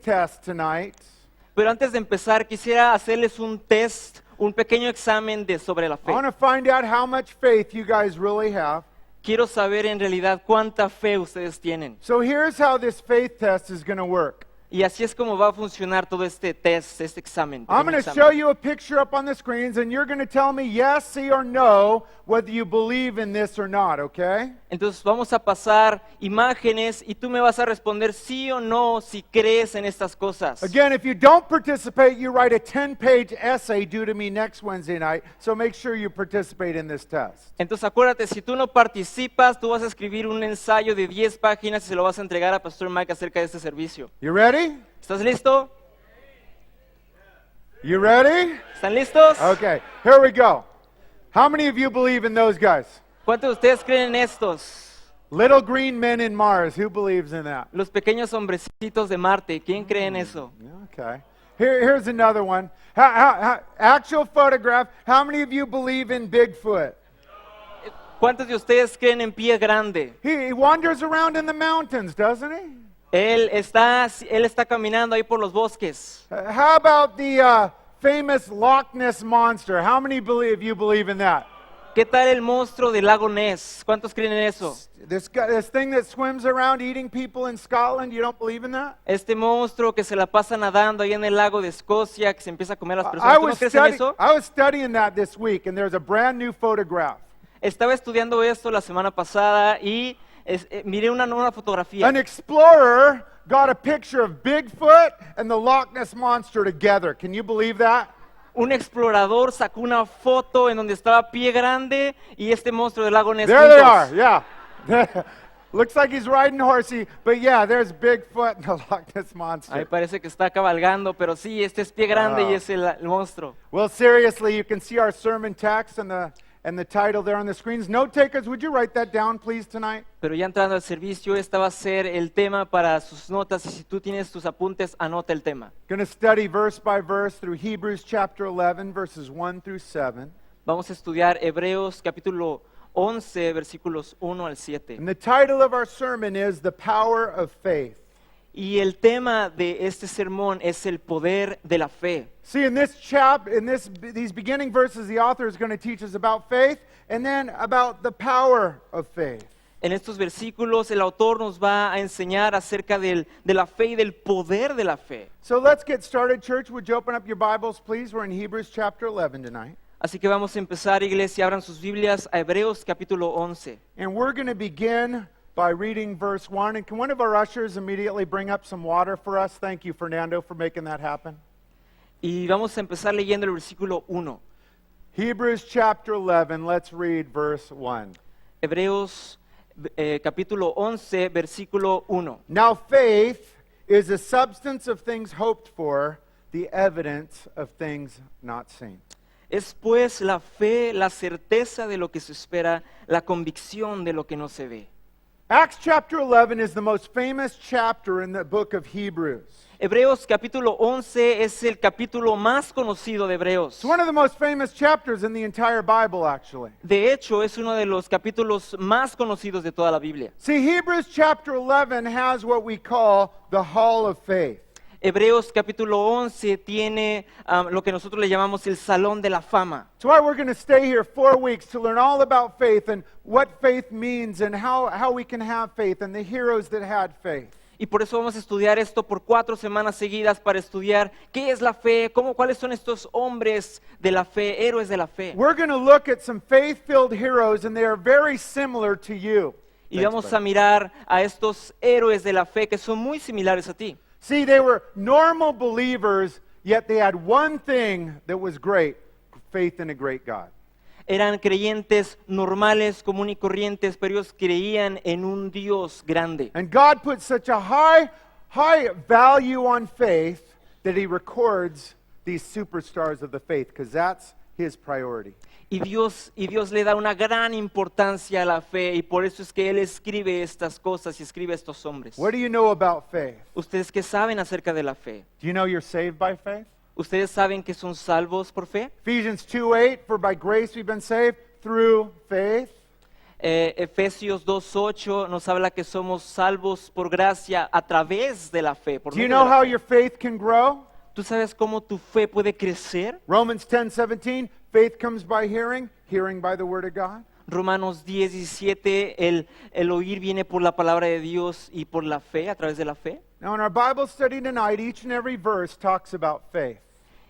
test tonight. Pero antes de empezar, quisiera hacerles un test, un pequeño examen sobre la I fe. want to find out how much faith you guys really have. Quiero saber en realidad cuánta fe ustedes tienen. So here's how this faith test is going to work. Y así es como va a funcionar todo este test, este examen. I'm pequeño going to examen. show you a picture up on the screens, and you're going to tell me yes, sí, or no, whether you believe in this or not, okay? Entonces vamos a pasar imágenes y tú me vas a responder sí o no si crees en estas cosas. Again, if you don't participate, you write a 10-page essay due to me next Wednesday night, so make sure you participate in this test. Entonces acuérdate, si tú no participas, tú vas a escribir un ensayo de 10 páginas y se lo vas a entregar a Pastor Mike acerca de este servicio. You ready? ¿Estás listo? You ready? ¿Están listos? Okay, here we go. How many of you believe in those guys? ¿Cuántos de ustedes creen en estos? Little green men in Mars, who believes in that? Los pequeños hombrecitos de Marte, ¿quién cree en eso? Okay. Here's another one. Actual photograph. How many of you believe in Bigfoot? ¿Cuántos de ustedes creen en Pie Grande? He wanders around in the mountains, doesn't he? Él está caminando ahí por los bosques. How about the famous Loch Ness Monster? How many of you believe in that? ¿Qué tal el monstruo del lago Ness? ¿Cuántos creen en eso? This thing that swims around eating people in Scotland, you don't believe in that? Este monstruo que se la pasa nadando ahí en el lago de Escocia, que se empieza a comer a las personas. ¿Tú no crees en eso? I was studying that this week, and there's a brand new photograph. Estaba estudiando esto la semana pasada y miré una nueva fotografía. An explorer got a picture of Bigfoot and the Loch Ness Monster together. Can you believe that? Un explorador sacó una foto en donde estaba Pie Grande y este monstruo del lago Ness There they juntos. are, yeah. Looks like he's riding horsey, but yeah, there's Bigfoot and the Loch Ness Ahí Monster. parece que está cabalgando, pero sí, este es Pie Grande y es el monstruo. Well, seriously, you can see our sermon text and the title there on the screens. Note takers, would you write that down, please, tonight? Pero ya entrando al servicio, esta va a ser el tema para sus notas y si tú tienes tus apuntes, anota el tema. Going to study verse by verse through Hebrews chapter 11, verses 1 through 7. Vamos a estudiar Hebreos capítulo 11, versículos 1 al 7. And the title of our sermon is The Power of Faith. Y el tema de este sermón es el poder de la fe. See, in these beginning verses, the author is going to teach us about faith and then about the power of faith. En estos versículos el autor nos va a enseñar acerca de la fe y del poder de la fe. So let's get started, church. Would you open up your Bibles, please? We're in Hebrews chapter 11 tonight. Así que vamos a empezar, iglesia, abran sus Biblias a Hebreos capítulo 11. And we're going to begin by reading verse 1. And can one of our ushers immediately bring up some water for us? Thank you, Fernando, for making that happen. Y vamos a empezar leyendo el versículo 1. Hebrews chapter 11, let's read verse 1. Hebreos capítulo 11, versículo 1. Now faith is the substance of things hoped for, the evidence of things not seen. Es pues la fe, la certeza de lo que se espera, la convicción de lo que no se ve. Acts chapter 11 is the most famous chapter in the book of Hebrews. Hebreos capítulo 11 es el capítulo más conocido de Hebreos. It's one of the most famous chapters in the entire Bible, actually. De hecho, es uno de los capítulos más conocidos de toda la Biblia. See, Hebrews chapter 11 has what we call the Hall of Faith. Hebreos capítulo 11 tiene lo que nosotros le llamamos el Salón de la Fama. That's why we're going to stay here 4 weeks to learn all about faith and what faith means and how we can have faith and the heroes that had faith. Y por eso vamos a estudiar esto por 4 semanas seguidas para estudiar qué es la fe, cuáles son estos hombres de la fe, héroes de la fe. We're going to look at some faith-filled heroes, and they are very similar to you. Y vamos a mirar a estos héroes de la fe que son muy similares a ti. See, they were normal believers, yet they had one thing that was great: faith in a great God. Eran creyentes normales, común y corrientes, pero ellos creían en un Dios grande. And God put such a high value on faith that He records these superstars of the faith, because that's His priority. Y Dios le da una gran importancia a la fe y por eso es que Él escribe estas cosas y escribe estos hombres. What do you know about faith? ¿Ustedes qué saben acerca de la fe? Do you know you're saved by faith? ¿Ustedes saben que son salvos por fe? Ephesians 2:8, for by grace we've been saved through faith. Efesios 2:8 nos habla que somos salvos por gracia a través de la fe. Por Do you medio de know la how fe. your faith can grow? ¿Tú sabes cómo tu fe puede crecer? Romans 10:17, faith comes by hearing, hearing by the word of God. Romanos 10:17, el oír viene por la palabra de Dios y por la fe, a través de la fe. Now in our Bible study tonight, each and every verse talks about faith.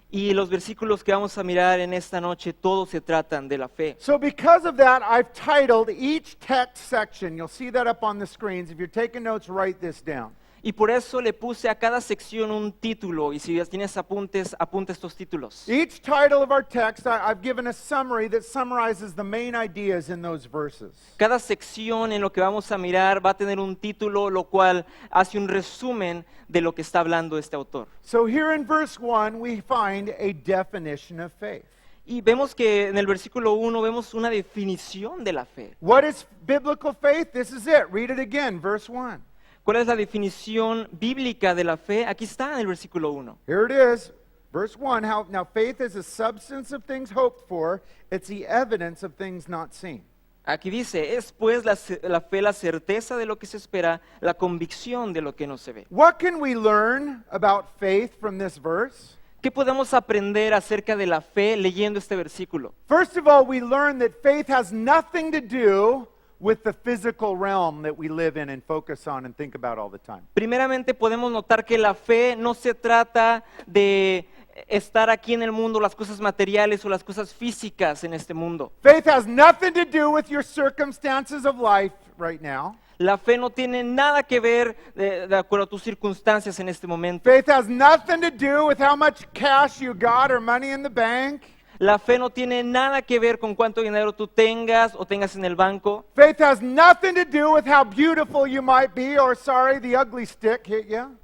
Y los versículos que vamos a mirar en esta noche, todos se tratan de la fe. So because of that, I've titled each text section, you'll see that up on the screens. If you're taking notes, write this down. Y por eso le puse a cada sección un título, y si ya tienes apuntes, apunta estos títulos. Each title of our text, I've given a summary that summarizes the main ideas in those verses. Cada sección en lo que vamos a mirar va a tener un título, lo cual hace un resumen de lo que está hablando este autor. So here in verse 1, we find a definition of faith. Y vemos que en el versículo 1 vemos una definición de la fe. What is biblical faith? This is it. Read it again, verse 1. ¿Cuál es la definición bíblica de la fe? Aquí está en el versículo 1. Here it is, verse 1. Now faith is a substance of things hoped for. It's the evidence of things not seen. Aquí dice, es pues la fe la certeza de lo que se espera, la convicción de lo que no se ve. What can we learn about faith from this verse? ¿Qué podemos aprender acerca de la fe leyendo este versículo? First of all, we learn that faith has nothing to do with the physical realm that we live in and focus on and think about all the time. Primeramente podemos notar que la fe no se trata de estar aquí en el mundo, las cosas materiales o las cosas físicas en este mundo. Faith has nothing to do with your circumstances of life right now. La fe no tiene nada que ver de acuerdo a tus circunstancias en este momento. Faith has nothing to do with how much cash you got or money in the bank. La fe no tiene nada que ver con cuánto dinero tú tengas o tengas en el banco. Faith has nothing to do with how beautiful you might be or sorry, the ugly stick hit you.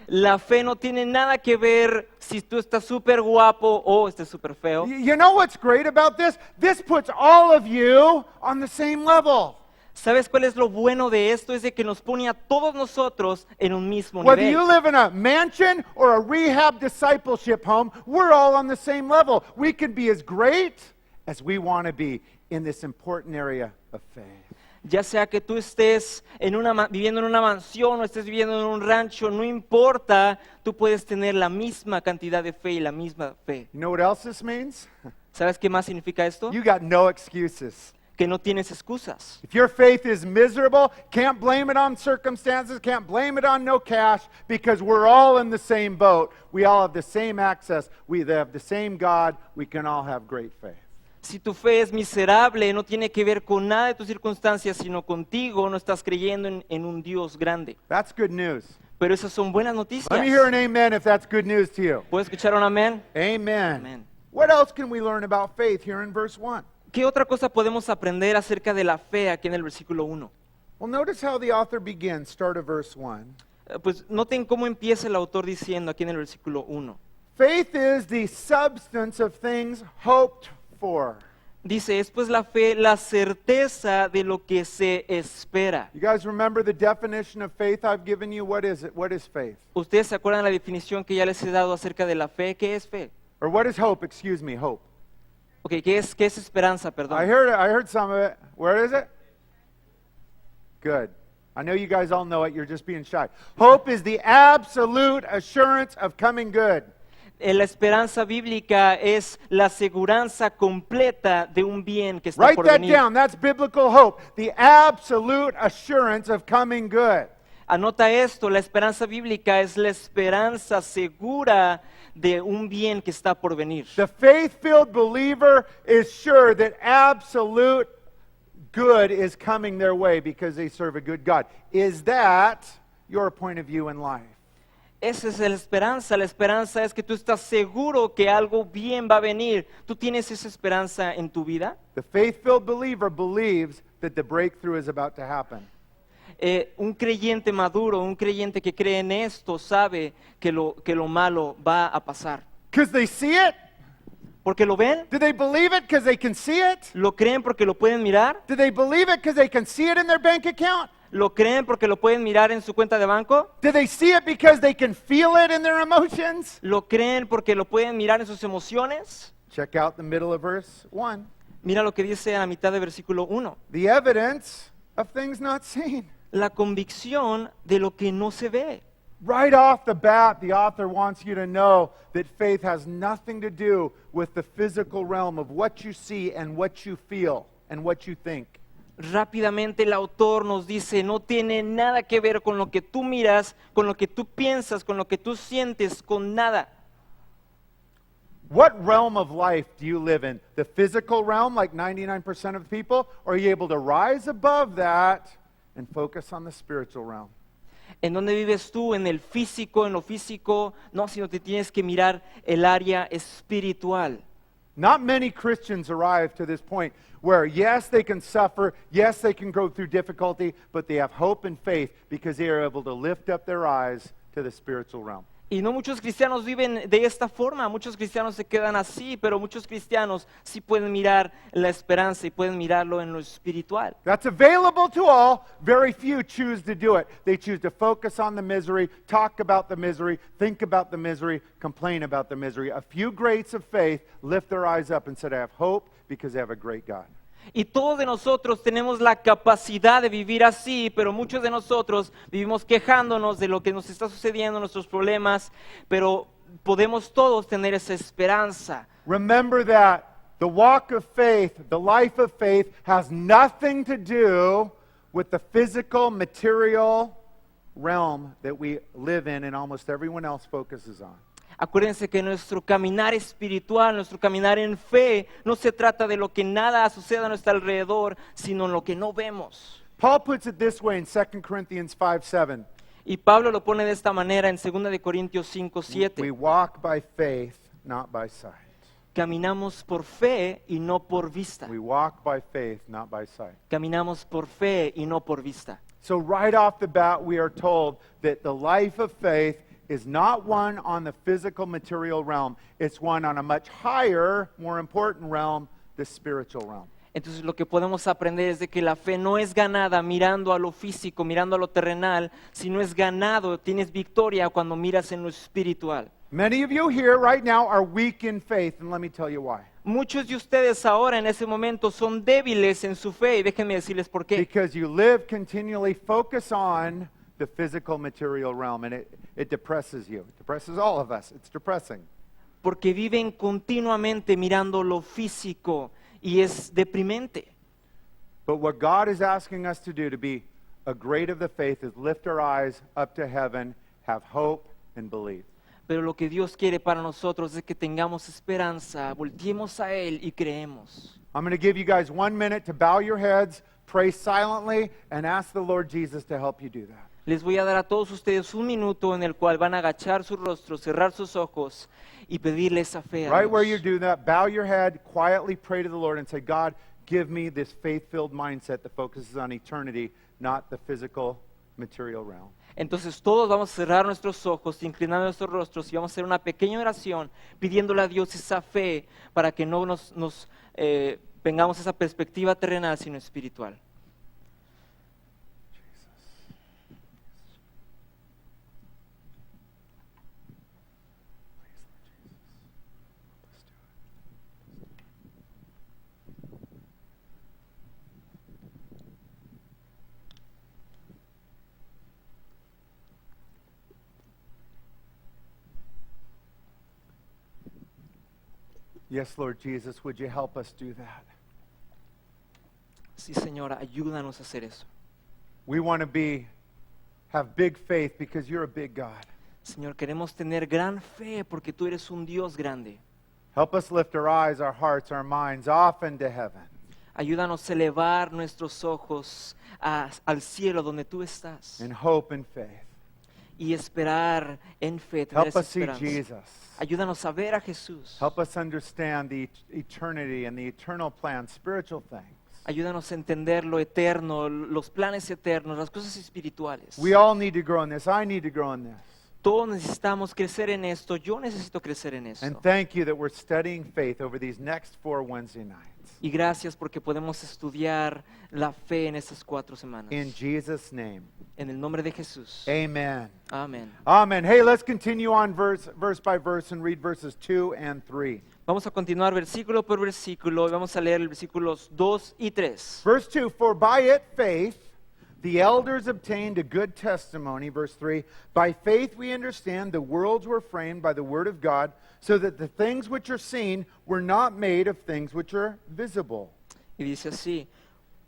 La fe no tiene nada que ver si tú estás súper guapo o estás súper feo. You know what's great about this? This puts all of you on the same level. ¿Sabes cuál es lo bueno de esto? Es de que nos pone a todos nosotros en un mismo Whether nivel. you live in a mansion or a rehab discipleship home, we're all on the same level. We can be as great as we want to be in this important area of faith. Ya sea que tú estés viviendo en una mansión o estés viviendo en un rancho, no importa, tú puedes tener la misma cantidad de fe y la misma fe. You know what else this means? ¿Sabes qué más significa esto? You got no excuses. Que no tienes excusas. If your faith is miserable, can't blame it on circumstances, can't blame it on no cash, because we're all in the same boat. We all have the same access. We have the same God. We can all have great faith. Si tu fe es miserable, no tiene que ver con nada de tus circunstancias, sino contigo, no estás creyendo en un Dios grande. That's good news. Pero esas son buenas noticias. Let me hear an amen if that's good news to you. ¿Puedes escuchar un amén? Amen. Amen. What else can we learn about faith here in verse 1? ¿Qué otra cosa podemos aprender acerca de la fe aquí en el versículo 1? Well, notice how the author begins, start of verse 1. Pues noten cómo empieza el autor diciendo aquí en el versículo 1. Faith is the substance of things hoped for. Dice, es pues la fe, la certeza de lo que se espera. You guys remember the definition of faith I've given you? What is it? What is faith? ¿Ustedes se acuerdan de la definición que ya les he dado acerca de la fe? ¿Qué es fe? Or what is hope? Excuse me, hope. Ok, ¿qué es esperanza? Perdón. I heard some of it. Where is it? Good. I know you guys all know it. You're just being shy. Hope is the absolute assurance of coming good. La esperanza bíblica es la aseguranza completa de un bien que está Write por that venir. down. That's biblical hope. The absolute assurance of coming good. Anota esto, la esperanza bíblica es la esperanza segura de un bien que está por venir. The faith-filled believer is sure that absolute good is coming their way because they serve a good God. Is that your point of view in life? Esa es la esperanza. La esperanza es que tú estás seguro que algo bien va a venir. ¿Tú tienes esa esperanza en tu vida? The faith-filled believer believes that the breakthrough is about to happen. Un creyente maduro, un creyente que cree en esto, sabe que lo malo va a pasar. Because they see it? ¿Porque lo ven? Do they believe it because they can see it? ¿Lo creen porque lo pueden mirar? Do they believe it because they can see it in their bank account? ¿Lo creen porque lo pueden mirar en su cuenta de banco? Do they see it because they can feel it in their emotions? ¿Lo creen porque lo pueden mirar en sus emociones? Check out the middle of verse 1. Mira lo que dice a la mitad del versículo 1. The evidence of things not seen. La convicción de lo que no se ve. Right off the bat, the author wants you to know that faith has nothing to do with the physical realm of what you see and what you feel and what you think. Rápidamente el autor nos dice, no tiene nada que ver con lo que tú miras, con lo que tú piensas, con lo que tú sientes, con nada. What realm of life do you live in? The physical realm, like 99% of people? Or are you able to rise above that and focus on the spiritual realm? ¿En dónde vives tú? ¿En el físico, en lo físico? No, sino te tienes que mirar el área espiritual. Not many Christians arrive to this point where, yes, they can suffer, yes, they can go through difficulty, but they have hope and faith because they are able to lift up their eyes to the spiritual realm. Y no muchos cristianos viven de esta forma, muchos cristianos se quedan así, pero muchos cristianos sí pueden mirar la esperanza y pueden mirarlo en lo espiritual. That's available to all. Very few choose to do it. They choose to focus on the misery, talk about the misery, think about the misery, complain about the misery. A few greats of faith lift their eyes up and said, I have hope because they have a great God. Y todos de nosotros tenemos la capacidad de vivir así, pero muchos de nosotros vivimos quejándonos de lo que nos está sucediendo, nuestros problemas, pero podemos todos tener esa esperanza. Remember that the walk of faith, the life of faith, has nothing to do with the physical, material realm that we live in and almost everyone else focuses on. Acuérdense que nuestro caminar espiritual, nuestro caminar en fe, no se trata de lo que nada suceda a nuestro alrededor, sino en lo que no vemos. Paul puts it this way in 2 Corinthians 5:7. Y Pablo lo pone de esta manera en 2 de Corintios 5, We 7. walk by faith, not by sight. Caminamos por fe y no por vista. We walk by faith, not by sight. Caminamos por fe y no por vista. So right off the bat, we are told that the life of faith is not one on the physical material realm. It's one on a much higher, more important realm, the spiritual realm. Entonces lo que podemos aprender es de que la fe no es ganada mirando a lo físico, mirando a lo terrenal, sino es ganado, tienes victoria cuando miras en lo espiritual. Many of you here right now are weak in faith, and let me tell you why. Muchos de ustedes ahora en ese momento son débiles en su fe y déjenme decirles por qué. Because you live continually focus on the physical material realm, and it depresses you. It depresses all of us. It's depressing. Porque viven continuamente mirando lo físico y es deprimente. But what God is asking us to do to be a great of the faith is lift our eyes up to heaven, have hope, and believe. Pero lo que Dios quiere para nosotros es que tengamos esperanza, volteemos a Él y creemos. I'm going to give you guys 1 minute to bow your heads, pray silently, and ask the Lord Jesus to help you do that. Les voy a dar a todos ustedes un minuto en el cual van a agachar su rostro, cerrar sus ojos y pedirle esa fe a Right where you Dios. do that, bow your head, quietly pray to the Lord and say, God, give me this faith-filled mindset that focuses on eternity, not the physical, material realm. Entonces todos vamos a cerrar nuestros ojos, inclinando nuestros rostros y vamos a hacer una pequeña oración pidiéndole a Dios esa fe para que no tengamos esa perspectiva terrenal sino espiritual. Yes, Lord Jesus, would you help us do that? Sí, Señora, ayúdanos a hacer eso. We want to have big faith because you're a big God. Señor, queremos tener gran fe porque tú eres un Dios grande. Help us lift our eyes, our hearts, our minds often to heaven. Ayúdanos a elevar nuestros ojos al cielo donde tú estás In hope and faith. y esperar en fe, tener Help esa us see esperanza. Jesus. Ayúdanos a ver a Jesús. Help us understand the eternity and the eternal plan, spiritual things. Ayúdanos a entender lo eterno, los planes eternos, las cosas espirituales. We all need to grow in this. I need to grow in this. Todos necesitamos crecer en esto. Yo necesito crecer en esto. And thank you that we're studying faith over these next 4 Wednesday nights. Y gracias porque podemos estudiar la fe en estas 4 semanas. In Jesus' name, En el nombre de Jesús. amen. Amén. Amen. Hey, let's continue on verse by verse and read verses 2 and 3. Vamos a continuar versículo por versículo y vamos a leer los versículos 2 y 3. Verse 2, for by it, faith, the elders obtained a good testimony. Verse 3, by faith we understand the worlds were framed by the word of God, so that the things which are seen were not made of things which are visible. Y dice así,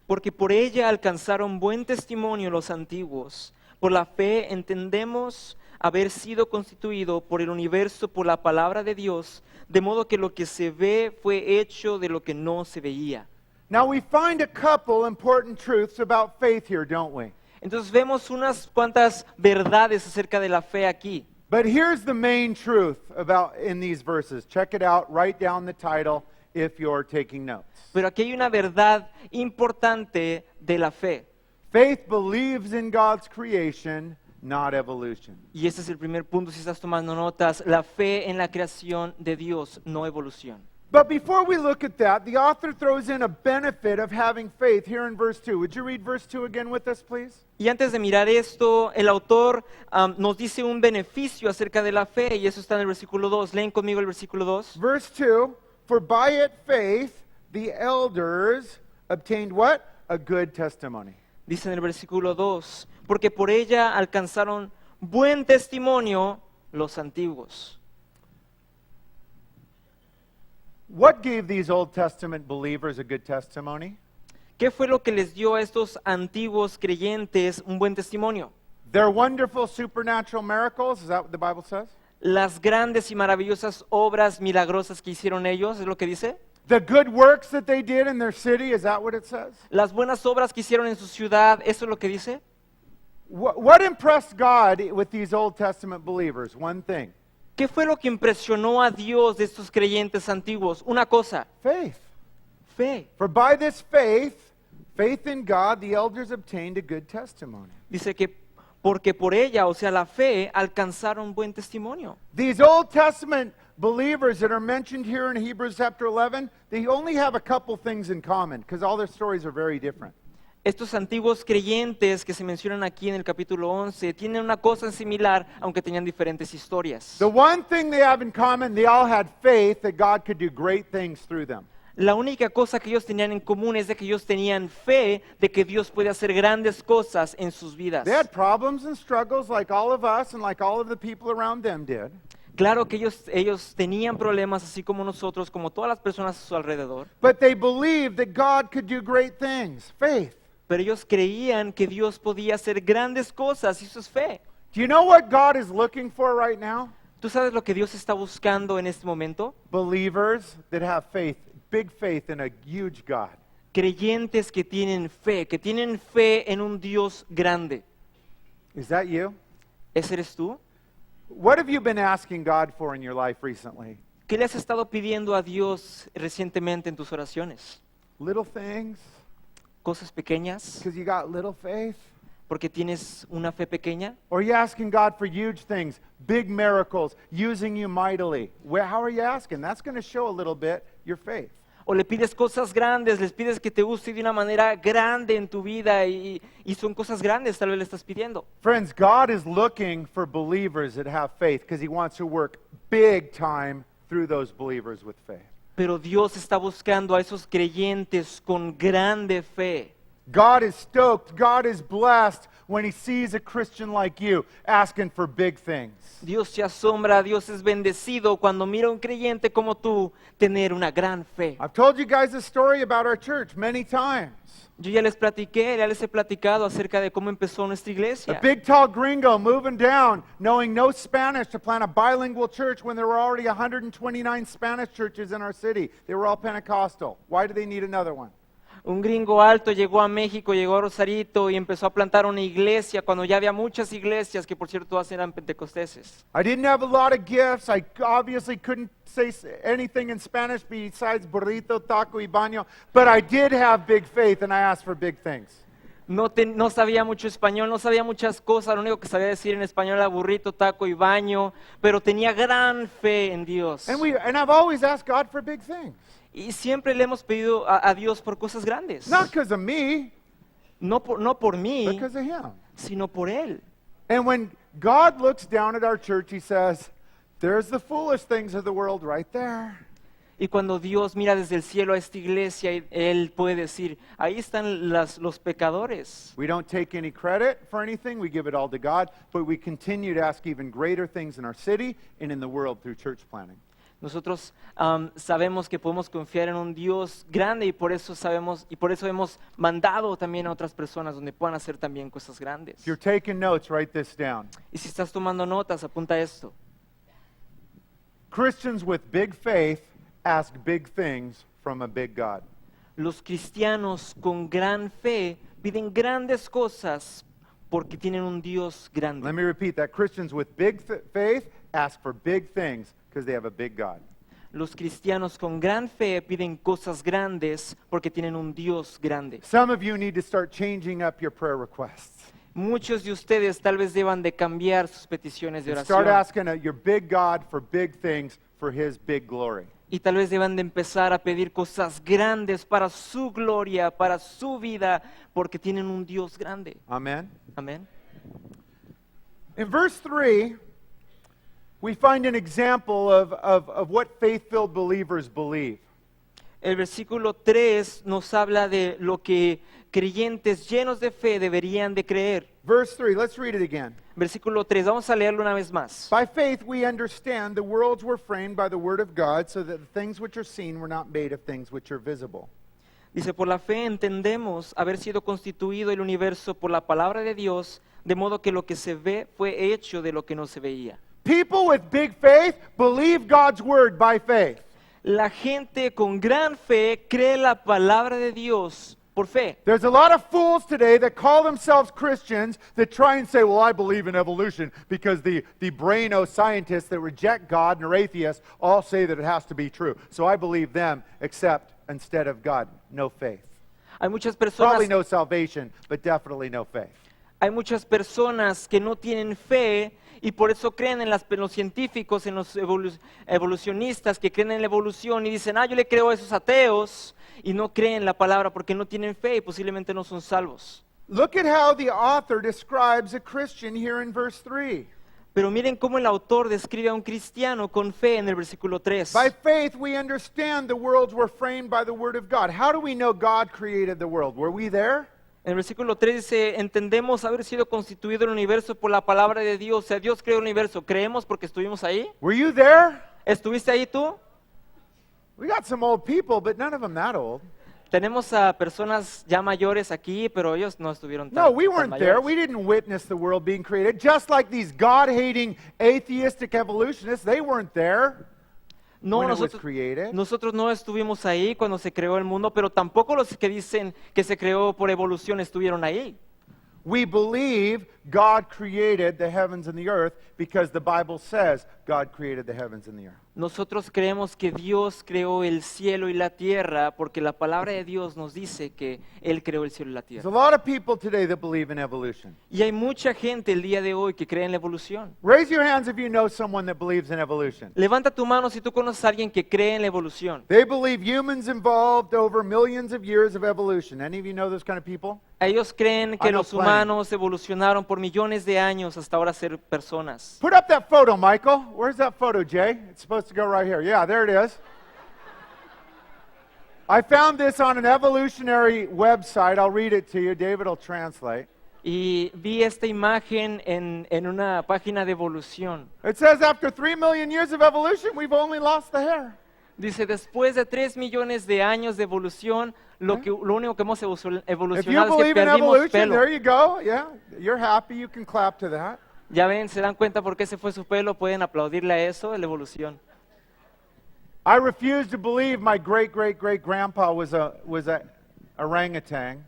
porque por ella alcanzaron buen testimonio los antiguos. Por la fe entendemos haber sido constituido por el universo por la palabra de Dios, de modo que lo que se ve fue hecho de lo que no se veía. Now we find a couple important truths about faith here, don't we? Entonces vemos unas cuantas verdades acerca de la fe aquí. But here's the main truth about in these verses. Check it out, write down the title if you're taking notes. Pero aquí hay una verdad importante de la fe. Faith believes in God's creation, not evolution. Y este es el primer punto si estás tomando notas. La fe en la creación de Dios, no evolución. But before we look at that, the author throws in a benefit of having faith here in verse 2. Would you read verse 2 again with us, please? Y antes de mirar esto, el autor nos dice un beneficio acerca de la fe y eso está en el versículo 2. Leen conmigo el versículo 2. Verse 2, for by it faith the elders obtained what? A good testimony. Dice en el versículo 2, porque por ella alcanzaron buen testimonio los antiguos. What gave these Old Testament believers a good testimony? ¿Qué fue lo que les dio a estos antiguos creyentes un buen testimonio? Their wonderful supernatural miracles, is that what the Bible says? Las grandes y maravillosas obras milagrosas que hicieron ellos, ¿es lo que dice? The good works that they did in their city, is that what it says? Las buenas obras que hicieron en su ciudad, ¿eso es lo que dice? What impressed God with these Old Testament believers? One thing. ¿Qué fue lo que impresionó a Dios de estos creyentes antiguos? Una cosa, Faith. fe. For by this faith, faith in God, the elders obtained a good testimony. Dice que porque por ella, o sea, la fe, alcanzaron buen testimonio. These Old Testament believers that are mentioned here in Hebrews chapter 11, they only have a couple things in common because all their stories are very different. Estos antiguos creyentes que se mencionan aquí en el capítulo 11 tienen una cosa similar, aunque tenían diferentes historias. The one thing they have in common, they all had faith that God could do great things through them. La única cosa que ellos tenían en común es de que ellos tenían fe de que Dios puede hacer grandes cosas en sus vidas. They had problems and struggles like all of us and like all of the people around them did. Claro que ellos tenían problemas así como nosotros, como todas las personas a su alrededor, But they believed that God could do great things. Faith. pero ellos creían que Dios podía hacer grandes cosas y eso es fe. Do you know what God is looking for right now? ¿Tú sabes lo que Dios está buscando en este momento? Believers that have faith, big faith in a huge God. Creyentes que tienen fe en un Dios grande. Is that you? ¿Ese eres tú? What have you been asking God for in your life recently? ¿Qué le has estado pidiendo a Dios recientemente en tus oraciones? Little things? ¿Cosas pequeñas? Because you got little faith? ¿Porque tienes una fe pequeña? Or are you asking God for huge things, big miracles, using you mightily? How are you asking? That's going to show a little bit your faith. ¿O le pides cosas grandes, les pides que te use de una manera grande en tu vida y son cosas grandes tal vez le estás pidiendo? Friends, God is looking for believers that have faith because He wants to work big time through those believers with faith. Pero Dios está buscando a esos creyentes con grande fe. God is stoked, God is blessed when He sees a Christian like you asking for big things. Dios se asombra, Dios es bendecido cuando mira a un creyente como tú tener una gran fe. I've told you guys a story about our church many times. Yo ya les he platicado acerca de cómo empezó nuestra A iglesia. big tall gringo moving down, knowing no Spanish to plant a bilingual church when there were already 129 Spanish churches in our city. They were all Pentecostal. Why do they need another one? Un gringo alto llegó a México, llegó a Rosarito y empezó a plantar una iglesia cuando ya había muchas iglesias que por cierto todas eran pentecosteses. I didn't have a lot of gifts. I obviously couldn't say anything in Spanish besides burrito, taco, y baño. But I did have big faith and I asked for big things. No sabía mucho español, no sabía muchas cosas, lo único que sabía decir en español era burrito, taco y baño, pero tenía gran fe en Dios. And I've always asked God for big things. Y siempre le hemos pedido a Dios por cosas grandes. Not because of me, No por mí, because of Him. sino por Él. And when God looks down at our church, He says, there's the foolish things of the world right there. Y cuando Dios mira desde el cielo a esta iglesia, Él puede decir, ahí están los pecadores. We don't take any credit for anything. We give it all to God. But we continue to ask even greater things in our city and in the world through church planting. Nosotros sabemos que podemos confiar en un Dios grande y por eso sabemos y por eso hemos mandado también a otras personas donde puedan hacer también cosas grandes. If you're taking notes, write this down. Y si estás tomando notas, apunta esto. Christians with big faith ask big things from a big God. Los cristianos con gran fe piden grandes cosas porque tienen un Dios Let grande. me repeat that. Christians with big faith ask for big things because they have a big God. Los cristianos con gran fe piden cosas grandes porque tienen un Dios grande. Some of you need to start changing up your prayer requests. Muchos de ustedes tal vez deban de cambiar sus peticiones de And start oración asking your big God for big things for his big glory. y tal vez deban de empezar a pedir cosas grandes para su gloria, para su vida, porque tienen un Dios grande. Amen. Amén. In verse 3, we find an example of what faith-filled believers believe. El versículo 3 nos habla de lo que creyentes llenos de fe deberían de creer. Verse 3, let's read it again. Versículo 3, vamos a leerlo una vez más. By faith we understand the worlds were framed by the word of God, so that the things which are seen were not made of things which are visible. Dice, por la fe entendemos haber sido constituido el universo por la palabra de Dios, de modo que lo que se ve fue hecho de lo que no se veía. People with big faith believe God's word by faith. La gente con gran fe cree la palabra de Dios por fe. There's a lot of fools today that call themselves Christians that try and say, well, I believe in evolution, because the braino scientists that reject God and are atheists all say that it has to be true. So I believe them, except instead of God, no faith. Hay muchas Probably personas, no salvation, but definitely no faith. hay muchas personas que no tienen fe y por eso creen en los científicos, en los evolucionistas que creen en la evolución y dicen, yo le creo a esos ateos y no creen la palabra porque no tienen fe y posiblemente no son salvos. Look at how the author describes a Christian here in verse 3. Pero miren cómo el autor describe a un cristiano con fe en el versículo 3. By faith we understand the worlds were framed by the word of God. How do we know God created the world? Were we there? En el versículo 3 dice, entendemos haber sido constituido el universo por la palabra de Dios. O sea, Dios creó el universo. ¿Creemos porque estuvimos ahí? Were you there? ¿Estuviste ahí tú? We got some old people, but none of them that old. Tenemos a personas ya mayores aquí, pero ellos no estuvieron tan, No, we tan weren't there. mayores. We didn't witness the world being created. Just like these God-hating atheistic evolutionists, they weren't there No, when it was created. nosotros no estuvimos ahí cuando se creó el mundo, pero tampoco los que dicen que se creó por evolución estuvieron ahí. We believe God created the heavens and the earth because the Bible says God created the heavens and the earth. Nosotros creemos que Dios creó el cielo y la tierra porque la palabra de Dios nos dice que Él creó el cielo y la There's tierra. a lot of people today that believe in evolution. Y hay mucha gente el día de hoy que cree en la evolución. Raise your hands if you know someone that believes in evolution. Levanta tu mano si tú conoces a alguien que cree en la evolución. They believe humans involved over millions of years of evolution. Any of you know those kind of people? Ellos creen que I know los plenty. humanos evolucionaron por millones de años hasta ahora ser personas. Put up that photo, Michael. Where's that photo, Jay? It's supposed to go right here. Yeah, there it is. I found this on an evolutionary website. I'll read it to you. David will translate. Y vi esta imagen en una página de evolución. It says after 3 million years of evolution, we've only lost the hair. Dice, después de 3 millones de años de evolución, lo único que hemos If you evolucionado es que believe in perdimos evolution, pelo. there you go. Yeah, you're happy. You can clap to that. Ya ven, se dan cuenta por qué se fue su pelo, pueden aplaudirle a eso, la evolución. I refuse to believe my great-great-great-grandpa was a orangutan,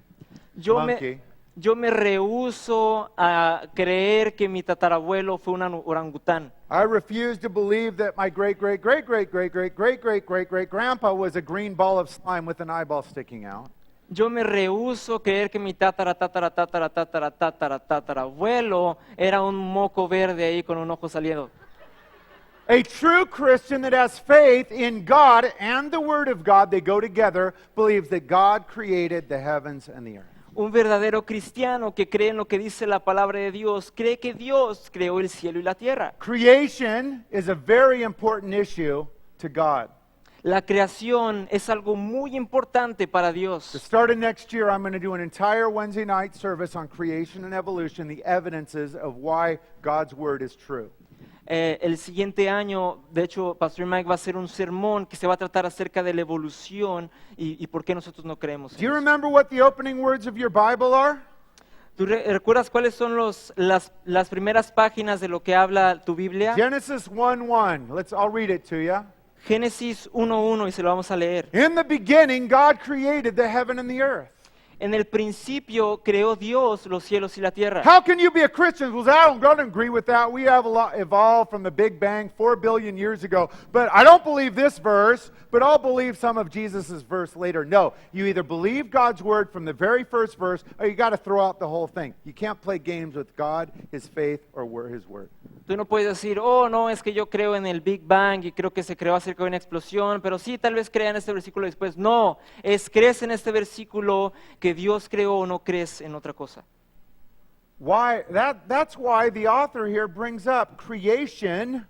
monkey. Yo me rehúso a creer que mi tatarabuelo fue un orangután. I refuse to believe that my great-great-great-great-great-great-great-great-great-grandpa was a green ball of slime with an eyeball sticking out. Yo me rehúso a creer que mi tatarabuelo era un moco verde ahí con un ojo saliendo. A true Christian that has faith in God and the Word of God, they go together, believes that God created the heavens and the earth. Un verdadero cristiano que cree en lo que dice la palabra de Dios, cree que Dios creó el cielo y la tierra. Creation is a very important issue to God. La creación es algo muy importante para The Dios. start of next year, I'm going to do an entire Wednesday night service on creation and evolution, the evidences of why God's word is true. El siguiente año, de hecho, Pastor Mike va a hacer un sermón que se va a tratar acerca de la evolución y por qué nosotros no creemos Do you en eso. remember what the opening words of your Bible are? ¿Tú recuerdas cuáles son las primeras páginas de lo que habla tu Biblia? Genesis 1:1. I'll read it to you. Génesis 1:1 y se lo vamos a leer. In the beginning, God created the heaven and the earth. En el principio creó Dios los cielos y la tierra. How can you be a Christian? Well, I don't agree with that. We have evolved from the Big Bang 4 billion years ago. But I don't believe this verse, but I'll believe some of Jesus' verse later. No, you either believe God's word from the very first verse, or you got to throw out the whole thing. You can't play games with God, His faith, or His word. Tú no puedes decir, oh, no, es que yo creo en el Big Bang y creo que se creó acerca de una explosión, pero sí, tal vez crea en este versículo después. No, crees en este versículo que Dios creó o no crees en otra cosa. Why? That's why the author here brings up creation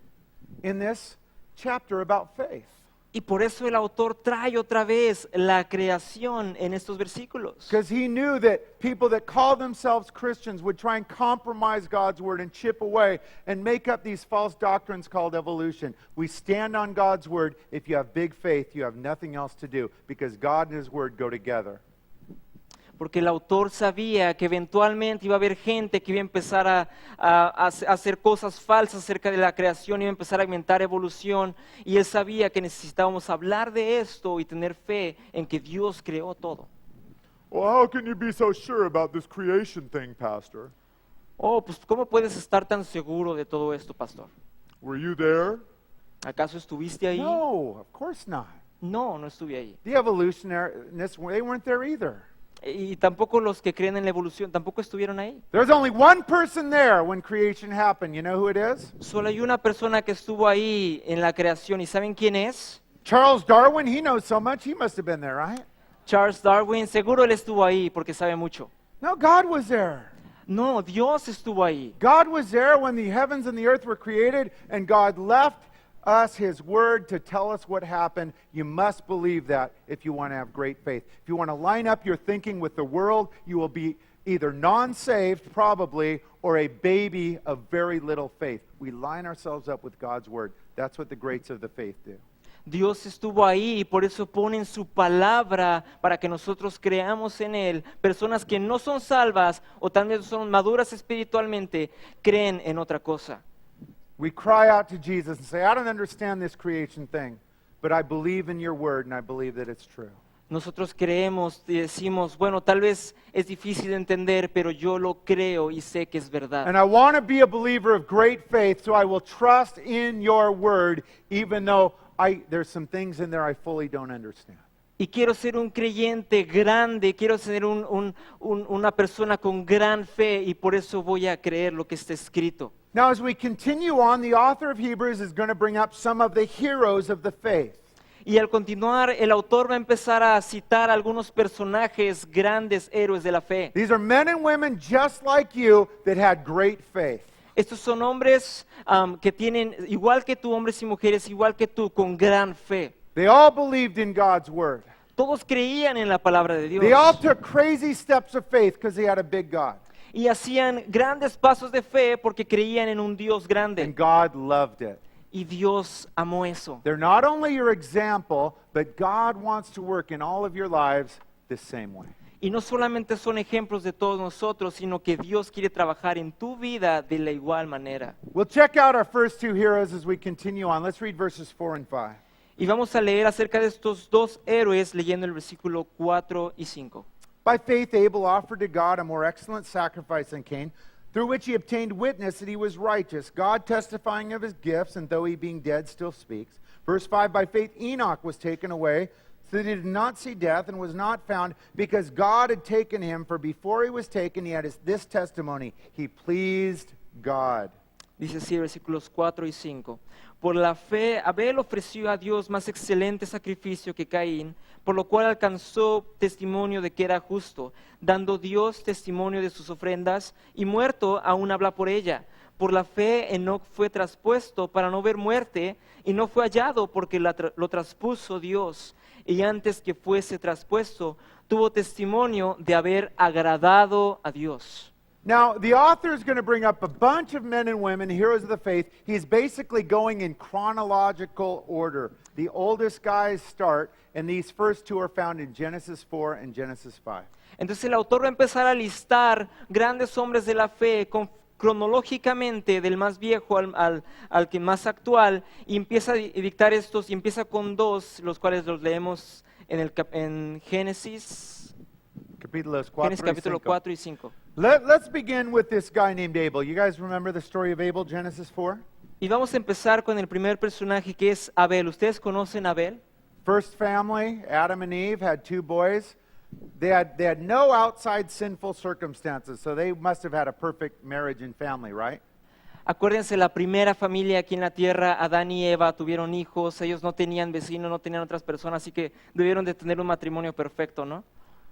in this chapter about faith. Y por eso el autor trae otra vez la creación en estos versículos. Because he knew that people that call themselves Christians would try and compromise God's word and chip away and make up these false doctrines called evolution. We stand on God's word. If you have big faith, you have nothing else to do because God and His word go together. Porque el autor sabía que eventualmente iba a haber gente que iba a empezar a hacer cosas falsas acerca de la creación, iba a empezar a inventar evolución, y él sabía que necesitábamos hablar de esto y tener fe en que Dios creó todo. Well, how can you be so sure about this creation thing, Pastor? Oh, pues ¿cómo puedes estar tan seguro de todo esto, pastor? Were you there? ¿Acaso estuviste ahí? No, of course not. No, no estuve ahí. The evolutionists, they weren't there either. Y tampoco los que creen en la evolución, tampoco estuvieron ahí. There's only one person there when creation happened. You know who it is? Solo hay una persona que estuvo ahí en la creación, ¿y saben quién es? Charles Darwin. He knows so much. He must have been there, right? Charles Darwin, seguro él estuvo ahí porque sabe mucho. No, God was there. No, Dios estuvo ahí. God was there when the heavens and the earth were created, and God left us His word to tell us what happened. You must believe that if you want to have great faith. If you want to line up your thinking with the world, you will be either non-saved, probably, or a baby of very little faith. We line ourselves up with God's word. That's what the greats of the faith do. Dios estuvo ahí y por eso pone en su palabra para que nosotros creamos en Él. Personas que no son salvas o también son maduras espiritualmente, creen en otra cosa. We cry out to Jesus and say, I don't understand this creation thing, but I believe in your word and I believe that it's true. Nosotros creemos y decimos, bueno, tal vez es difícil de entender, pero yo lo creo y sé que es verdad. And I want to be a believer of great faith, so I will trust in your word, even though there's some things in there I fully don't understand. Y quiero ser un creyente grande, quiero ser una persona con gran fe y por eso voy a creer lo que está escrito. Now, as we continue on, the author of Hebrews is going to bring up some of the heroes of the faith. Y al continuar, el autor va a empezar a citar algunos personajes grandes héroes de la fe. These are men and women just like you that had great faith. Estos son hombres que tienen, igual que tú, hombres y mujeres, igual que tú, con gran fe. They all believed in God's word. Todos creían en la palabra de Dios. They all took crazy steps of faith because they had a big God. Y hacían grandes pasos de fe porque creían en un Dios grande. And God loved it. Y Dios amó eso. They're not only your example, but God wants to work in all of your lives the same way. Y no solamente son ejemplos de todos nosotros, sino que Dios quiere trabajar en tu vida de la igual manera. We'll check out our first two heroes as we continue on. Let's read verses 4 and 5. Y vamos a leer acerca de estos dos héroes leyendo el versículo 4 y 5. By faith, Abel offered to God a more excellent sacrifice than Cain, through which he obtained witness that he was righteous, God testifying of his gifts, and though he being dead still speaks. Verse 5, by faith Enoch was taken away, so that he did not see death and was not found, because God had taken him, for before he was taken he had this testimony, he pleased God. Dice así versículos 4 y 5. Por la fe, Abel ofreció a Dios más excelente sacrificio que Caín, por lo cual alcanzó testimonio de que era justo, dando Dios testimonio de sus ofrendas, y muerto aún habla por ella. Por la fe, Enoc fue traspuesto para no ver muerte y no fue hallado porque lo traspuso Dios. Y antes que fuese traspuesto, tuvo testimonio de haber agradado a Dios. Now, the author is going to bring up a bunch of men and women, heroes of the faith. He's basically going in chronological order. The oldest guys start, and these first two are found in Genesis 4 and Genesis 5. Entonces el autor va a empezar a listar grandes hombres de la fe cronológicamente del más viejo al que más actual, y empieza a dictar estos, y empieza con dos, los cuales los leemos en Génesis Capítulos 4 y capítulo 5. 4 y 5. Let's begin with this guy named Abel. You guys remember the story of Abel, Genesis 4? Y vamos a empezar con el primer personaje, que es Abel. ¿Ustedes conocen a Abel? First family, Adam and Eve, had two boys. They had no outside sinful circumstances, so they must have had a perfect marriage and family, right? Acuérdense, la primera familia aquí en la tierra, Adán y Eva tuvieron hijos, ellos no tenían vecinos, no tenían otras personas, así que debieron de tener un matrimonio perfecto, ¿no?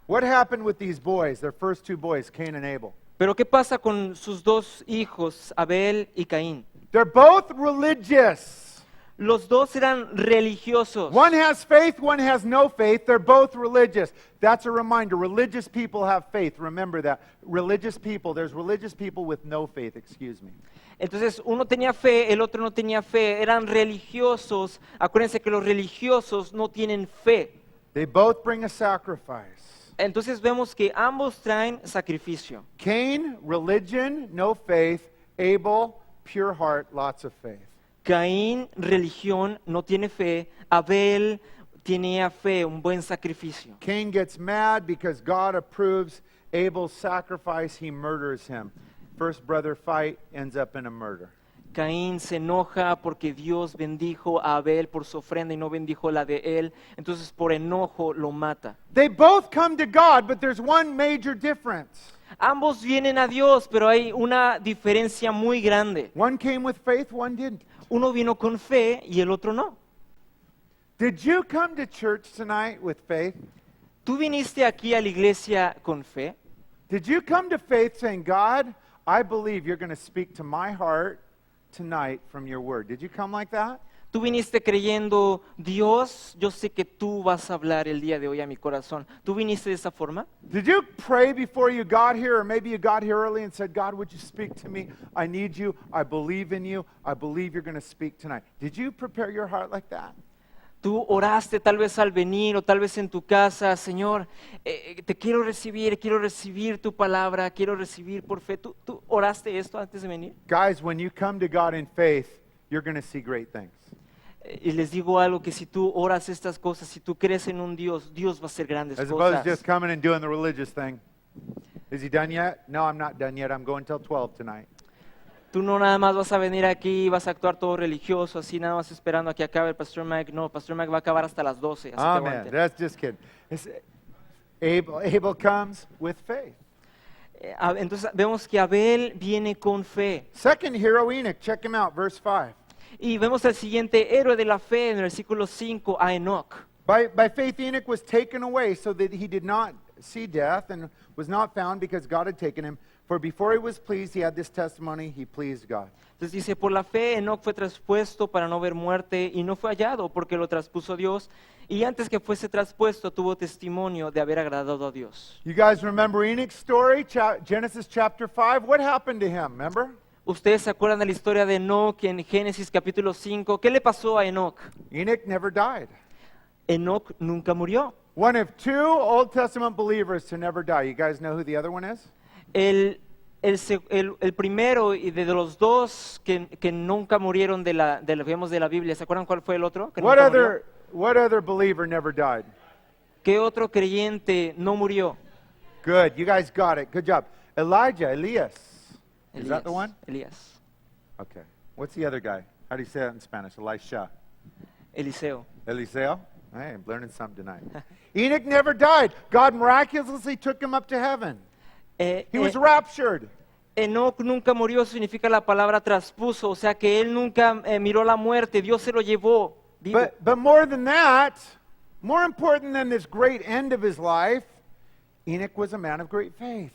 What happened with these boys, their first two boys, Cain and Abel? Pero ¿qué pasa con sus dos hijos, Abel y Caín? They're both religious. Los dos eran religiosos. One has faith, one has no faith. They're both religious. That's a reminder. Religious people have faith. Remember that. Religious people, there's religious people with no faith, excuse me. Entonces, uno tenía fe, el otro no tenía fe. Eran religiosos. Acuérdense que los religiosos no tienen fe. They both bring a sacrifice. Entonces vemos que ambos traen sacrificio. Cain, religion, no faith. Abel, pure heart, lots of faith. Caín, religión, no tiene fe. Abel tenía fe, un buen sacrificio. Cain gets mad because God approves Abel's sacrifice. He murders him. First brother fight ends up in a murder. Caín se enoja porque Dios bendijo a Abel por su ofrenda y no bendijo la de él. Entonces por enojo lo mata. They both come to God, but there's one major difference. Ambos vienen a Dios, pero hay una diferencia muy grande. One came with faith, one didn't. Uno vino con fe y el otro no. Did you come to church tonight with faith? ¿Tú viniste aquí a la iglesia con fe? Did you come to faith saying, God, I believe you're going to speak to my heart tonight from your word? Did you come like that? ¿Tú viniste creyendo, Dios, yo sé que tú vas a hablar el día de hoy a mi corazón? ¿Tú viniste de esa forma? Did you pray before you got here, or maybe you got here early and said, God, would you speak to me? I need you. I believe in you. I believe you're going to speak tonight. Did you prepare your heart like that? Tú oraste tal vez al venir o tal vez en tu casa, Señor, te quiero recibir tu palabra, quiero recibir por fe. ¿Tú oraste esto antes de venir? Guys, when you come to God in faith, you're going to see great things. Y les digo algo, que si tú oras estas cosas, si tú crees en un Dios, Dios va a hacer grandes As opposed to cosas. just coming and doing the religious thing. Is he done yet? No, I'm not done yet. I'm going till 12 tonight. Tú no nada más vas a venir aquí, vas a actuar todo religioso, así nada más esperando a que acabe el Pastor Mike. No, Pastor Mike va a acabar hasta las 12, así que Amen. aguanten. That's just kidding. Abel comes with faith. Entonces vemos que Abel viene con fe. Second hero, Enoch. Check him out, verse 5. Y vemos al siguiente héroe de la fe en el versículo 5, a Enoch. By faith, Enoch was taken away so that he did not see death and was not found because God had taken him. For before he was pleased, he had this testimony, he pleased God. Entonces dice, por la fe Enoch fue traspuesto para no ver muerte y no fue hallado porque lo traspuso Dios. Y antes que fuese traspuesto tuvo testimonio de haber agradado a Dios. You guys remember Enoch's story, Genesis chapter 5? What happened to him, remember? ¿Ustedes se acuerdan de la historia de Enoch en Génesis capítulo 5? ¿Qué le pasó a Enoch? Enoch never died. Enoch nunca murió. One of two Old Testament believers to never die. You guys know who the other one is? El primero y de los dos que nunca murieron de lo que vemos de la Biblia, ¿se acuerdan cuál fue el otro? Que What nunca murió? what other believer never died? ¿Qué otro creyente no murió? Good, you guys got it. Good job. Elias. Is that the one? Elías. Okay. What's the other guy? How do you say that in Spanish? Elisha. Eliseo. Eliseo? Hey, I'm learning something tonight. Enoch never died. God miraculously took him up to heaven. He was raptured. Enoch nunca murió, significa la palabra traspuso, o sea que él nunca miró la muerte, Dios se lo llevó vivo. But more than that, more important than this great end of his life, Enoch was a man of great faith.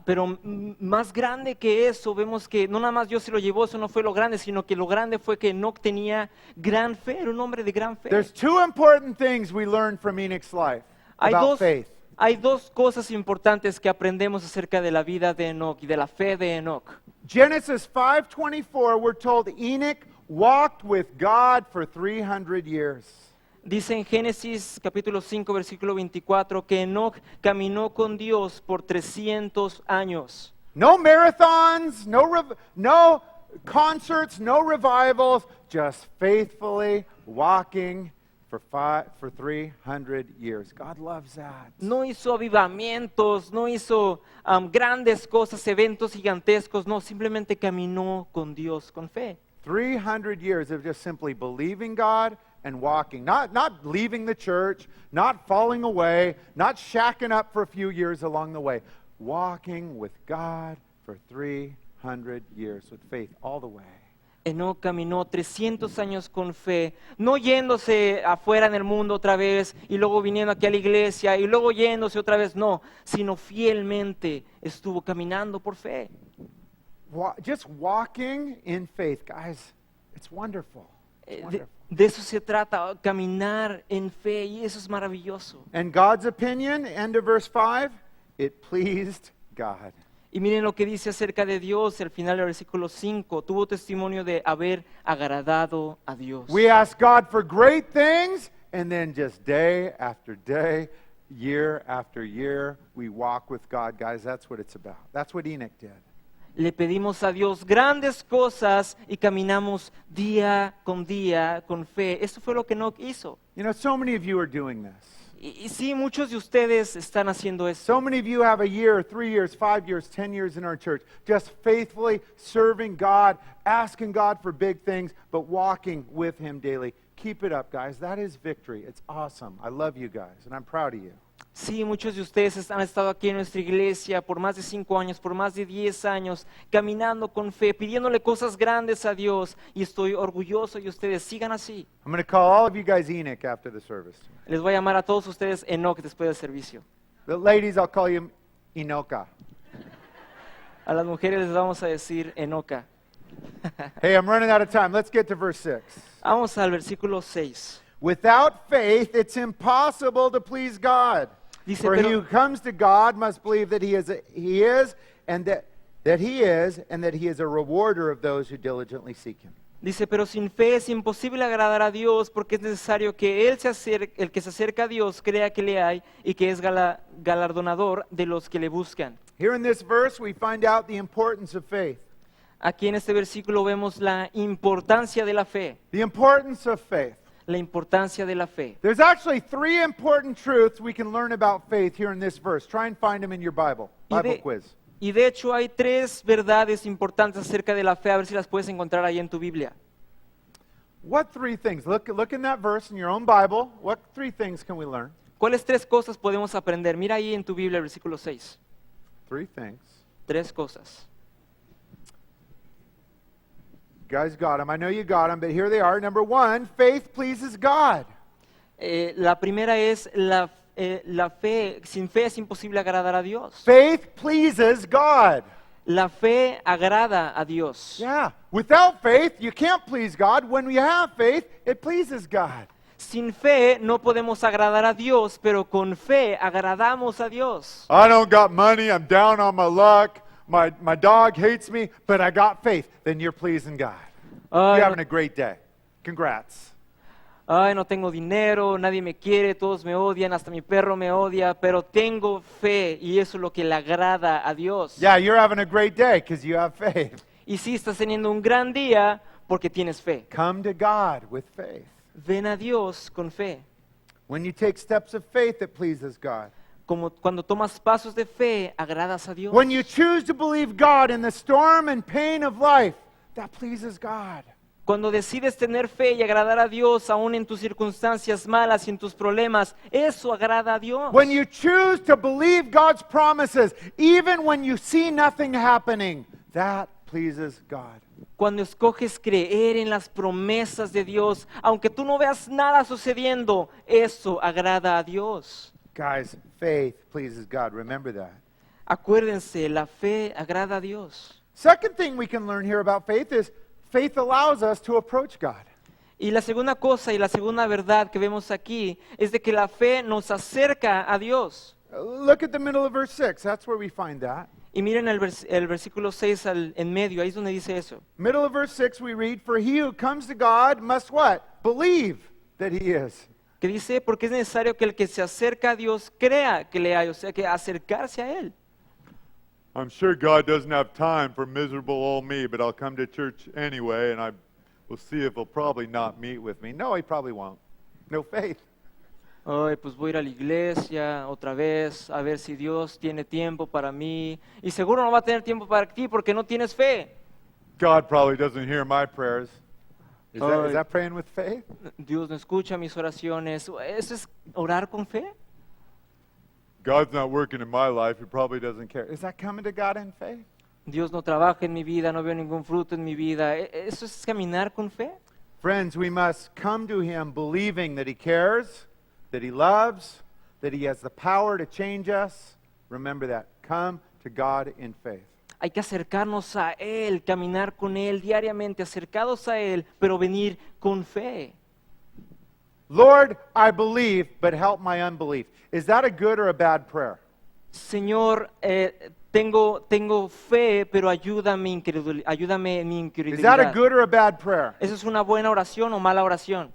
Pero más grande que eso, vemos que no nada más Dios se lo llevó, eso no fue lo grande, sino que lo grande fue que Enoch tenía gran fe, era un hombre de gran fe. There's two important things we learn from Enoch's life Hay about dos, faith. hay dos cosas importantes que aprendemos acerca de la vida de Enoch y de la fe de Enoch. Genesis 5:24, we're told Enoch walked with God for 300 years. Dice en Génesis capítulo 5, versículo 24, que Enoch caminó con Dios por 300 años. No marathons, no concerts, no revivals, just faithfully walking for 300 years. God loves that. No hizo avivamientos, no hizo grandes cosas, eventos gigantescos, no, simplemente caminó con Dios, con fe. 300 years of just simply believing God and walking. Not leaving the church, not falling away, not shacking up for a few years along the way. Walking with God for 300 years with faith all the way. Enoch caminó 300 años con fe, no yéndose afuera en el mundo otra vez y luego viniendo aquí a la iglesia y luego yéndose otra vez, no, sino fielmente estuvo caminando por fe. Just walking in faith, guys, it's wonderful. It's De, wonderful. de eso se trata, caminar en fe, y eso es maravilloso. And God's opinion, end of verse 5, it pleased God. Y miren lo que dice acerca de Dios al final del versículo 5, tuvo testimonio de haber agradado a Dios. We ask God for great things, and then just day after day, year after year, we walk with God. Guys, that's what it's about. That's what Enoch did. Le pedimos a Dios grandes cosas y caminamos día con fe. Eso fue lo que Enoch hizo. You know, so many of you are doing this. Y sí, muchos de ustedes están haciendo eso. So many of you have a year, 3 years, 5 years, 10 years in our church, just faithfully serving God, asking God for big things, but walking with Him daily. Keep it up, guys. That is victory. It's awesome. I love you guys, and I'm proud of you. Sí, muchos de ustedes han estado aquí en nuestra iglesia por más de 5 años, por más de 10 años, caminando con fe, pidiéndole cosas grandes a Dios, y estoy orgulloso de ustedes. Sigan así. I'm going to call all of you guys Enoch after the service. Les voy a llamar a todos ustedes Enoch después del servicio. The ladies, I'll call you Enocha. A las mujeres les vamos a decir Enoca. Hey, I'm running out of time. Let's get to verse 6. Vamos al versículo 6. Without faith, it's impossible to please God. Dice, For he pero- who comes to God must believe that he is, and that he is a rewarder of those who diligently seek him. Dice, pero sin fe es imposible agradar a Dios porque es necesario que el que se acerca a Dios crea que le hay y que es galardonador de los que le buscan. Here in this verse, we find out the importance of faith. Aquí en este versículo vemos la importancia de la fe. The importance of faith. La importancia de la fe. There's actually 3 important truths we can learn about faith here in this verse. Try and find them in your Bible. Bible quiz. Y de hecho hay 3 verdades importantes acerca de la fe, a ver si las puedes encontrar ahí en tu Biblia. What 3 things? Look in that verse in your own Bible. What 3 things can we learn? ¿Cuáles 3 cosas podemos aprender? Mira ahí en tu Biblia el versículo 6. 3 things. 3 cosas. You guys got them. I know you got them, but here they are. Number 1, faith pleases God. La primera es la fe. Sin fe es imposible agradar a Dios. Faith pleases God. La fe agrada a Dios. Yeah. Without faith, you can't please God. When you have faith, it pleases God. Sin fe no podemos agradar a Dios, pero con fe agradamos a Dios. I don't got money. I'm down on my luck. My dog hates me, but I got faith. Then you're pleasing God. Ay, You're having no, a great day. Congrats. ay, no tengo dinero, nadie me quiere, todos me odian, hasta mi perro me odia, pero tengo fe y eso es lo que le agrada a Dios. Yeah, you're having a great day because you have faith. Y sí, estás teniendo un gran día porque tienes fe. Come to God with faith. Ven a Dios con fe. When you take steps of faith, it pleases God. Como cuando tomas pasos de fe, agradas a Dios. When you choose to believe God in the storm and pain of life, that pleases God. Cuando decides tener fe y agradar a Dios aún en tus circunstancias malas y en tus problemas, eso agrada a Dios. When you choose to believe God's promises, even when you see nothing happening, that pleases God. Cuando escoges creer en las promesas de Dios, aunque tú no veas nada sucediendo, eso agrada a Dios. Guys, faith pleases God. Remember that. Acuérdense, la fe agrada a Dios. Second thing we can learn here about faith is faith allows us to approach God. Y la segunda cosa y la segunda verdad que vemos aquí es de que la fe nos acerca a Dios. Look at the middle of verse 6. That's where we find that. Y miren el versículo 6 en medio, ahí es donde dice eso. Middle of verse 6 we read, "For he who comes to God must" what? "Believe that he is." Que dice, porque es necesario que el que se acerca a Dios crea que le hay, o sea, que acercarse a Él. I'm sure God doesn't have time for miserable old me, but I'll come to church anyway, and I will see if he'll probably not meet with me. No, he probably won't. No faith. Ay, pues voy a ir a la iglesia otra vez a ver si Dios tiene tiempo para mí. Y seguro no va a tener tiempo para ti porque no tienes fe. God probably doesn't hear my prayers. Is Ay. that praying with faith? Dios no escucha mis oraciones. ¿Eso es orar con fe? God's not working in my life. He probably doesn't care. Is that coming to God in faith? Dios no trabaja en mi vida, no veo ningún fruto en mi vida. ¿Eso es caminar con fe? Friends, we must come to him believing that he cares, that he loves, that he has the power to change us. Remember that. Come to God in faith. Hay que acercarnos a Él, caminar con Él diariamente, acercados a Él, pero venir con fe. Lord, I believe, but help my unbelief. Is that a good or a bad prayer? Señor, tengo fe, pero ayúdame en mi Is that a incredulidad. good or a bad prayer? ¿Eso es una buena oración o mala oración?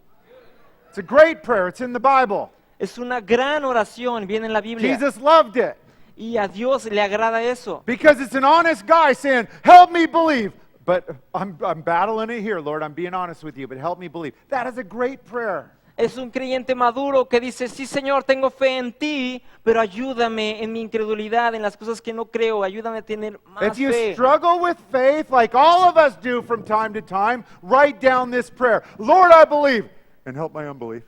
It's a great prayer. It's in the Bible. Es una gran oración, viene en la Biblia. Jesus loved it Y a Dios le agrada eso. because it's an honest guy saying, help me believe. But I'm battling it here, Lord. I'm being honest with you, but help me believe. That is a great prayer. Es un creyente maduro que dice, sí Señor, tengo fe en ti, pero ayúdame en mi incredulidad, en las cosas que no creo, ayúdame a tener más If you fe. struggle with faith, like all of us do from time to time, write down this prayer. Lord, I believe, and help my unbelief.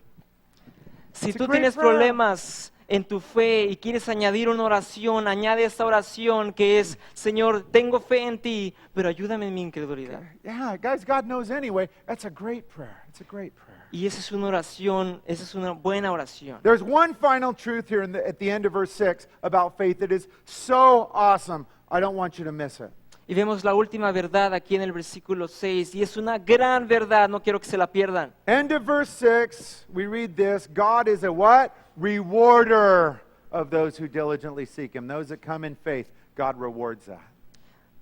Si It's a tú great tienes prayer. problemas en tu fe y quieres añadir una oración, añade esta oración que es, Señor, tengo fe en ti, pero ayúdame en mi incredulidad. Yeah, guys, God knows anyway. That's a great prayer. It's a great prayer. Y esa es una oración, esa es una buena oración. There's one final truth here at the end of verse 6 about faith that is so awesome. I don't want you to miss it. Y vemos la última verdad aquí en el versículo 6, y es una gran verdad, no quiero que se la pierdan. End of verse 6, we read this. God is a what? Rewarder of those who diligently seek him. Those that come in faith, God rewards that.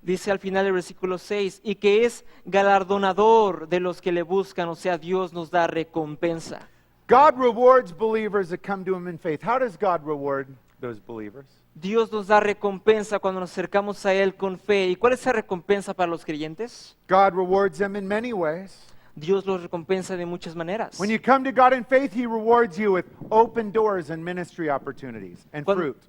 Dice al final del versículo 6, y que es galardonador de los que le buscan, o sea, Dios nos da recompensa. God rewards believers that come to him in faith. How does God reward those believers? Dios nos da recompensa cuando nos acercamos a Él con fe. ¿Y cuál es esa recompensa para los creyentes? God rewards them in many ways. Dios los recompensa de muchas maneras. When you come to God in faith, he rewards you with open doors and ministry opportunities and Cuando- fruit.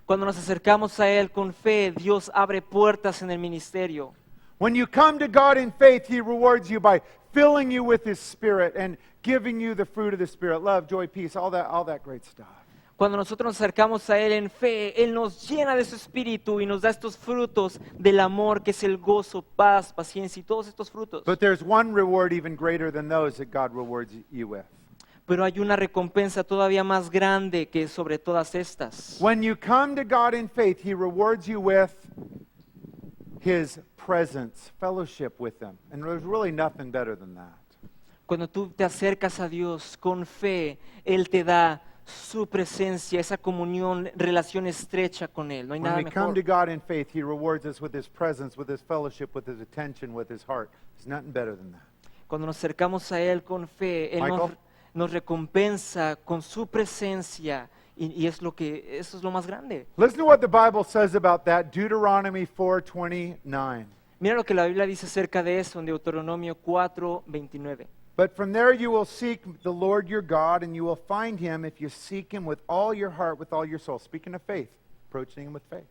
Cuando nos acercamos a Él con fe, Dios abre puertas en el ministerio. When you come to God in faith, he rewards you by filling you with his spirit and giving you the fruit of the spirit, love, joy, peace, all that great stuff. Cuando nosotros nos acercamos a Él en fe, Él nos llena de su espíritu y nos da estos frutos del amor, que es el gozo, paz, paciencia y todos estos frutos. But there's one reward even greater than those that God rewards you with. Pero hay una recompensa todavía más grande que sobre todas estas. When you come to God in faith, he rewards you with his presence, fellowship with him. And there's really nothing better than that. Cuando tú te acercas a Dios con fe, Él te da su presencia, esa comunión, relación estrecha con Él. No hay When nada we come to mejor. God in faith, he rewards us with his presence, with his fellowship, with his attention, with his heart. There's nothing better than that. Cuando nos acercamos a Él con fe, Él Michael? nos recompensa con su presencia y es eso es lo más grande. Listen to what the Bible says about that, Deuteronomy 4:29. Mira lo que la Biblia dice acerca de eso en Deuteronomio 4:29. But from there you will seek the Lord your God, and you will find him if you seek him with all your heart, with all your soul. Speaking of faith, approaching him with faith.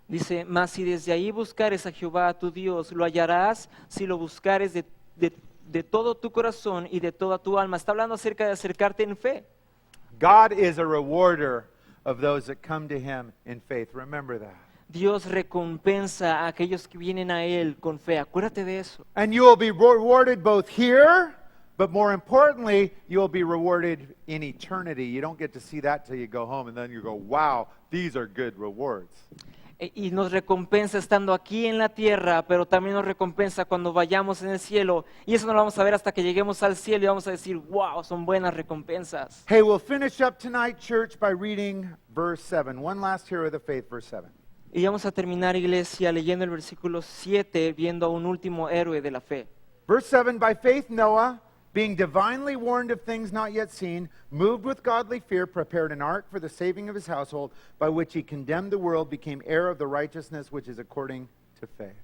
Dice, mas si desde ahí buscares a Jehová tu Dios, lo hallarás si lo buscares de todo tu corazón y de toda tu alma. Está hablando acerca de acercarte en fe. God is a rewarder of those that come to him in faith. Remember that. Dios recompensa a aquellos que vienen a Él con fe. Acuérdate de eso. And you will be rewarded both here, but more importantly, you will be rewarded in eternity. You don't get to see that till you go home, and then you go, wow, these are good rewards. Y nos recompensa estando aquí en la tierra, pero también nos recompensa cuando vayamos en el cielo. Y eso no lo vamos a ver hasta que lleguemos al cielo y vamos a decir, wow, son buenas recompensas. Hey, we'll finish up tonight, church, by reading verse 7. One last hero of the faith, verse 7. Y vamos a terminar, iglesia, leyendo el versículo 7, viendo a un último héroe de la fe. Verse 7, by faith Noah, being divinely warned of things not yet seen, moved with godly fear, prepared an ark for the saving of his household, by which he condemned the world, became heir of the righteousness which is according to faith.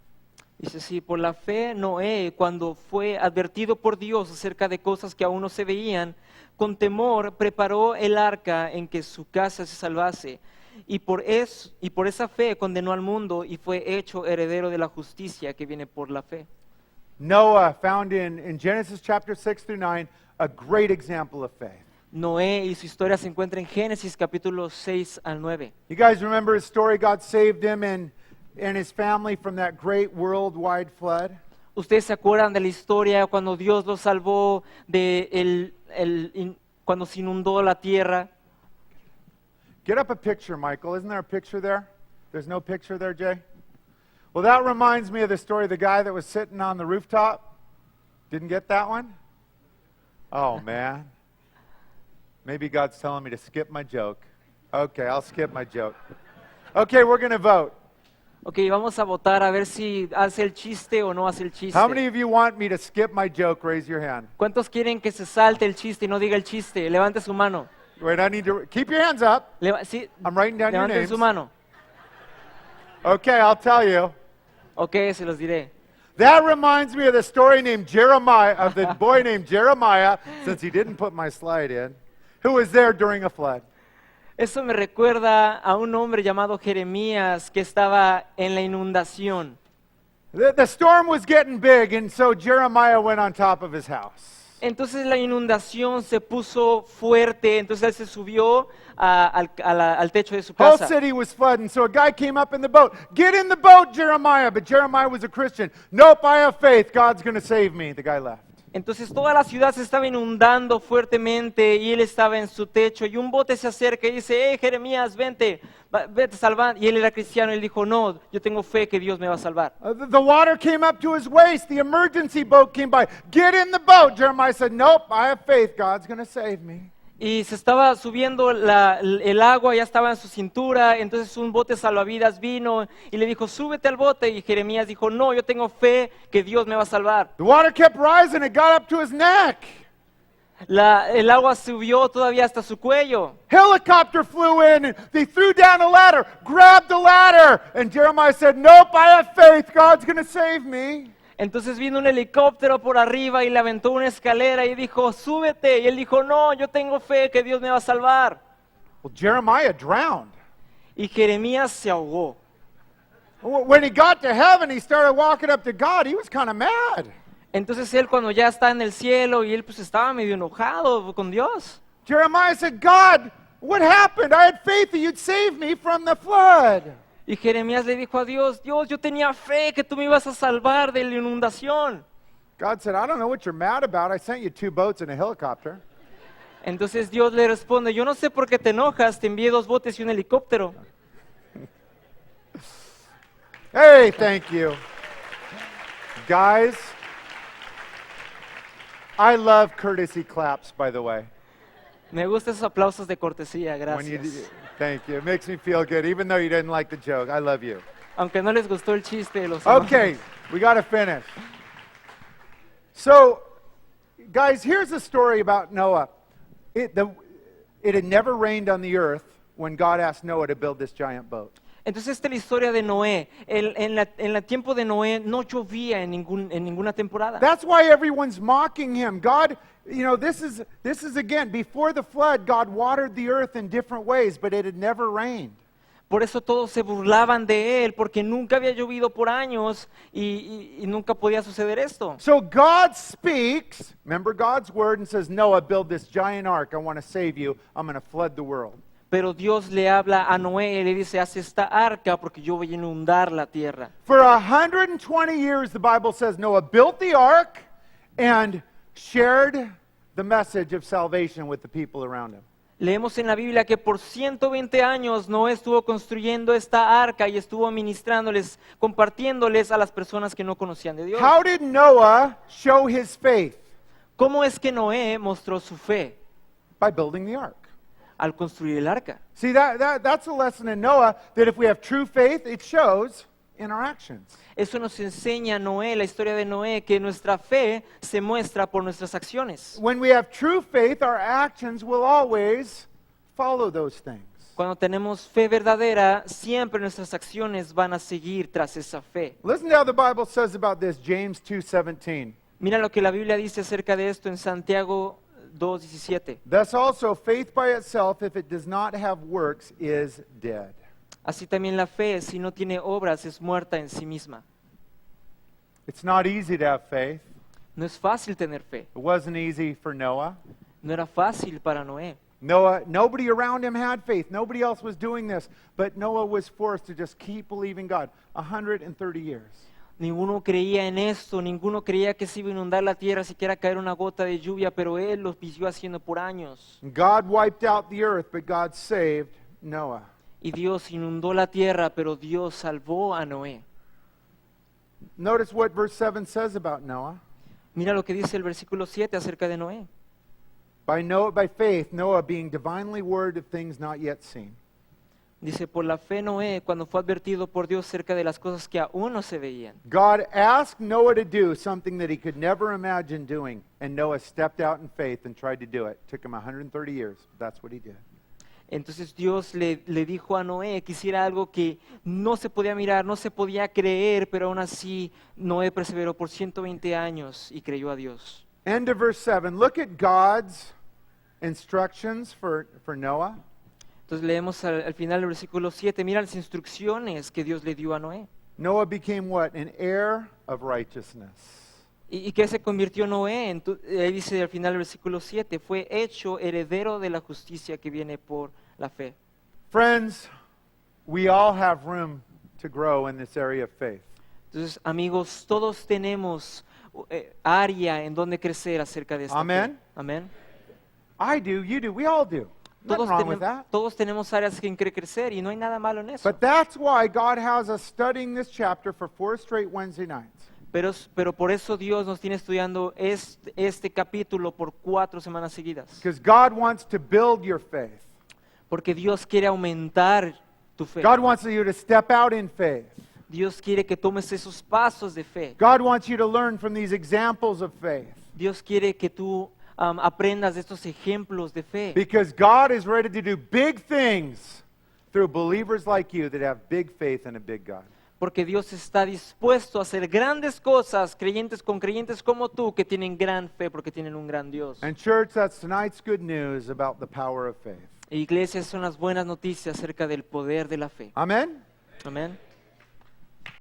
Dice así, por la fe Noé, cuando fue advertido por Dios acerca de cosas que aún no se veían, con temor preparó el arca en que su casa se salvase. Y por esa fe condenó al mundo y fue hecho heredero de la justicia que viene por la fe. Noah, found in Genesis chapter 6 through 9, a great example of faith. Noé y su historia se encuentra en Génesis capítulo 6 al 9. You guys remember his story? God saved him and his family from that great worldwide flood. ¿Ustedes se acuerdan de la historia cuando Dios los salvó de cuando se inundó la tierra? Get up a picture, Michael. Isn't there a picture there? There's no picture there, Jay? Well, that reminds me of the story of the guy that was sitting on the rooftop. Didn't get that one? Oh, man. Maybe God's telling me to skip my joke. Okay, I'll skip my joke. Okay, we're going to vote. Ok, vamos a votar a ver si hace el chiste o no hace el chiste. How many of you want me to skip my joke? Raise your hand. ¿Cuántos quieren que se salte el chiste y no diga el chiste? Levante su mano. Wait, I need to keep your hands up. Sí, I'm writing down your levanten names. su mano. Okay, I'll tell you. Ok, se los diré. That reminds me of the story named Jeremiah, of the boy named Jeremiah, since he didn't put my slide in, who was there during a flood. Eso me recuerda a un hombre llamado Jeremías que estaba en la inundación. The storm was getting big, and so Jeremiah went on top of his house. Entonces la inundación se puso fuerte, entonces él se subió al techo de su Whole casa. city was flooding, so a guy came up in the boat. Get in the boat, Jeremiah. But Jeremiah was a Christian. Nope, I have faith. God's going to save me. The guy left. Entonces toda la ciudad se estaba inundando fuertemente y él estaba en su techo y un bote se acerca y dice, Jeremías, vente, vete a salvar. Y él era cristiano y él dijo, no, yo tengo fe que Dios me va a salvar. The water came up to his waist. The emergency boat came by. Get in the boat. Jeremiah said, nope, I have faith. God's going to save me. Y se estaba subiendo el agua, ya estaba en su cintura, entonces un bote salvavidas vino y le dijo, súbete al bote. Y Jeremías dijo, no, yo tengo fe que Dios me va a salvar. The water kept rising. It got up to his neck. El agua subió todavía hasta su cuello. Helicopter flew in and they threw down a ladder, grabbed the ladder. And Jeremiah said, nope, I have faith. God's going to save me. Entonces vino un helicóptero por arriba y le aventó una escalera y dijo, súbete. Y él dijo, no, yo tengo fe que Dios me va a salvar. Well, Jeremiah drowned. Y Jeremías se ahogó. When he got to heaven, he started walking up to God. He was kind of mad. Entonces él cuando ya está en el cielo y él pues estaba medio enojado con Dios. Jeremiah said, God, what happened? I had faith that you'd save me from the flood. Y Jeremías le dijo a Dios, Dios, yo tenía fe que tú me ibas a salvar de la inundación. God said, I don't know what you're mad about. I sent you 2 boats and a helicopter. Entonces Dios le responde, yo no sé por qué te enojas, te envié 2 botes y un helicóptero. Hey, thank you. Guys, I love courtesy claps, by the way. Me gustan esos aplausos de cortesía, When you, gracias. thank you. It makes me feel good, even though you didn't like the joke. I love you. Aunque no les gustó el chiste, los amo. Okay, we got to finish. So, guys, here's a story about Noah. It had never rained on the earth when God asked Noah to build this giant boat. Entonces esta es la historia de Noé. En el tiempo de Noé no llovía en ninguna temporada. That's why everyone's mocking him. God, you know, this is again, before the flood, God watered the earth in different ways, but it had never rained. Por eso todos se burlaban de él, porque nunca había llovido por años y nunca podía suceder esto. So God speaks, remember God's word, and says, Noah, build this giant ark. I want to save you. I'm going to flood the world. Pero Dios le habla a Noé y le dice, haz esta arca porque yo voy a inundar la tierra. For 120 years, the Bible says Noah built the ark and shared the message of salvation with the people around him. Leemos en la Biblia que por 120 años Noé estuvo construyendo esta arca y estuvo ministrándoles, compartiéndoles a las personas que no conocían de Dios. How did Noah show his faith? ¿Cómo es que Noé mostró su fe? By building the ark. Al construir el arca. See, that's a lesson in Noah, that if we have true faith, it shows in our actions. Eso nos enseña Noé, la historia de Noé, que nuestra fe se muestra por nuestras acciones. When we have true faith, our actions will always follow those things. Cuando tenemos fe verdadera, siempre nuestras acciones van a seguir tras esa fe. Listen to how the Bible says about this, James 2:17. Mira lo que la Biblia dice acerca de esto en Santiago 2:17. Thus also faith by itself, if it does not have works, is dead. Así también la fe, si no tiene obras, es muerta en sí misma. It's not easy to have faith. No es fácil tener fe. It wasn't easy for Noah. No era fácil para Noé. Noah, nobody around him had faith. Nobody else was doing this. But Noah was forced to just keep believing God. 130 years. Ninguno creía en esto, ninguno creía que se iba a inundar la tierra, siquiera caer una gota de lluvia, pero él lo siguió haciendo por años. God wiped out the earth, but God saved Noah. Y Dios inundó la tierra, pero Dios salvó a Noé. Notice what verse 7 says about Noah. Mira lo que dice el versículo 7 acerca de Noé. By faith, Noah, being divinely warned of things not yet seen. Dice, por la fe Noé, cuando fue advertido por Dios cerca de las cosas que aún no se veían. God asked Noah to do something that he could never imagine doing, and Noah stepped out in faith and tried to do it. Took him 130 years. That's what he did. Entonces Dios le dijo a Noé que hiciera algo que no se podía mirar, no se podía creer, pero aún así Noé perseveró por 120 años y creyó a Dios. End of verse 7. Look at God's instructions for Noah. Entonces leemos al final del versículo 7, mira las instrucciones que Dios le dio a Noé. Noah became what? An heir of righteousness. ¿Y qué se convirtió Noé? Ahí dice al final del versículo 7, fue hecho heredero de la justicia que viene por la fe. Friends, we all have room to grow in this area of faith. Entonces, amigos, todos tenemos área en donde crecer acerca de esta Amen. fe. Amén. I do, you do, we all do. Nothing wrong with that. Todos tenemos áreas en que crecer y no hay nada malo en eso. But that's why God has us studying this chapter for 4 straight Wednesday nights. Pero por eso Dios nos tiene estudiando este capítulo por 4 semanas seguidas. Because God wants to build your faith. Porque Dios quiere aumentar tu fe. God wants you to step out in faith. Dios quiere que tomes esos pasos de fe. God wants you to learn from these examples of faith. Dios quiere que tú aprendas de estos ejemplos de fe. Because God is ready to do big things through believers like you that have big faith in a big God. Porque Dios está dispuesto a hacer grandes cosas con creyentes como tú que tienen gran fe porque tienen un gran Dios. And church, that's tonight's good news about the power of faith. Iglesias son las buenas noticias acerca del poder de la fe. Amen? Amén.